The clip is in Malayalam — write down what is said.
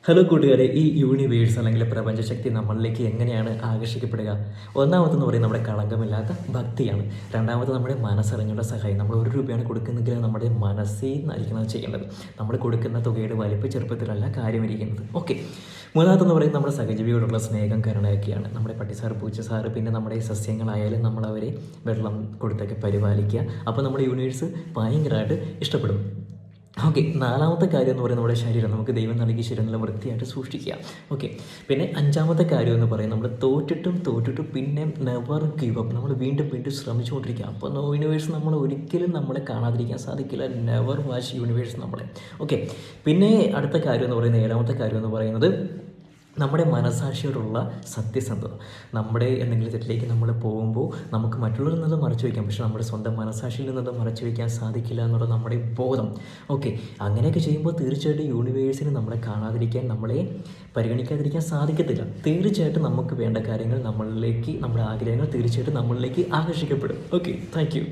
ഹലോ കൂട്ടുകാരെ, ഈ യൂണിവേഴ്സ് അല്ലെങ്കിൽ പ്രപഞ്ചശക്തി നമ്മളിലേക്ക് എങ്ങനെയാണ് ആകർഷിക്കപ്പെടുക? ഒന്നാമതെന്ന് പറയുന്നത് നമ്മുടെ കളങ്കമില്ലാത്ത ഭക്തിയാണ്. രണ്ടാമത് നമ്മുടെ മനസ്സറിഞ്ഞുള്ള സഹായം. നമ്മൾ 1 രൂപയാണ് കൊടുക്കുന്നെങ്കിൽ നമ്മുടെ മനസ്സിൽ നിന്നായിരിക്കണം അത് ചെയ്യേണ്ടത്. നമ്മൾ കൊടുക്കുന്ന തുകയുടെ വലിപ്പ ചെറുപ്പത്തിലല്ല കാര്യമിരിക്കുന്നത്. ഓക്കെ. മൂന്നാമതെന്ന് പറയുന്നത് നമ്മുടെ സഹജീവിയോടുള്ള സ്നേഹം, കരുണയൊക്കെയാണ്. നമ്മുടെ പട്ടി സാറ്, പൂച്ച സാറ്, പിന്നെ നമ്മുടെ സസ്യങ്ങളായാലും നമ്മളവരെ വെള്ളം കൊടുത്തൊക്കെ പരിപാലിക്കുക. അപ്പോൾ നമ്മുടെ യൂണിവേഴ്സ് ഭയങ്കരമായിട്ട് ഇഷ്ടപ്പെടും. ഓക്കെ. നാലാമത്തെ കാര്യം എന്ന് പറയുന്നത് നമ്മുടെ ശരീരം. നമുക്ക് ദൈവം നൽകിയ ശരീരം നല്ല വൃത്തിയായിട്ട് സൂക്ഷിക്കുക. ഓക്കെ. പിന്നെ അഞ്ചാമത്തെ കാര്യം എന്ന് പറയുന്നത് നമ്മൾ തോറ്റിട്ടും പിന്നെ നെവർ ഗിവ് അപ്പ്. നമ്മൾ വീണ്ടും വീണ്ടും ശ്രമിച്ചുകൊണ്ടിരിക്കുക. അപ്പോൾ യൂണിവേഴ്സ് നമ്മൾ ഒരിക്കലും നമ്മളെ കാണാതിരിക്കാൻ സാധിക്കില്ല. നെവർ വാച്ച് യൂണിവേഴ്സ് നമ്മളെ. ഓക്കെ. പിന്നെ അടുത്ത കാര്യം എന്ന് പറയുന്നത്, ഏഴാമത്തെ കാര്യം എന്ന് പറയുന്നത് നമ്മുടെ മനസാക്ഷിയോടുള്ള സത്യസന്ധത. നമ്മുടെ എന്തെങ്കിലും തെറ്റിലേക്ക് നമ്മൾ പോകുമ്പോൾ നമുക്ക് മറ്റുള്ളവരിൽ നിന്ന് മറച്ചു വയ്ക്കാം, പക്ഷേ നമ്മുടെ സ്വന്തം മനസാക്ഷിയിൽ നിന്ന് മറച്ചു വയ്ക്കാൻ സാധിക്കില്ല എന്നുള്ള നമ്മുടെ ബോധം. ഓക്കെ. അങ്ങനെയൊക്കെ ചെയ്യുമ്പോൾ തീർച്ചയായിട്ടും യൂണിവേഴ്സിന് നമ്മളെ കാണാതിരിക്കാൻ, നമ്മളെ പരിഗണിക്കാതിരിക്കാൻ സാധിക്കത്തില്ല. തീർച്ചയായിട്ടും നമുക്ക് വേണ്ട കാര്യങ്ങൾ നമ്മളിലേക്ക്, നമ്മുടെ ആഗ്രഹങ്ങൾ തീർച്ചയായിട്ടും നമ്മളിലേക്ക് ആകർഷിക്കപ്പെടും. ഓക്കെ. Thank you.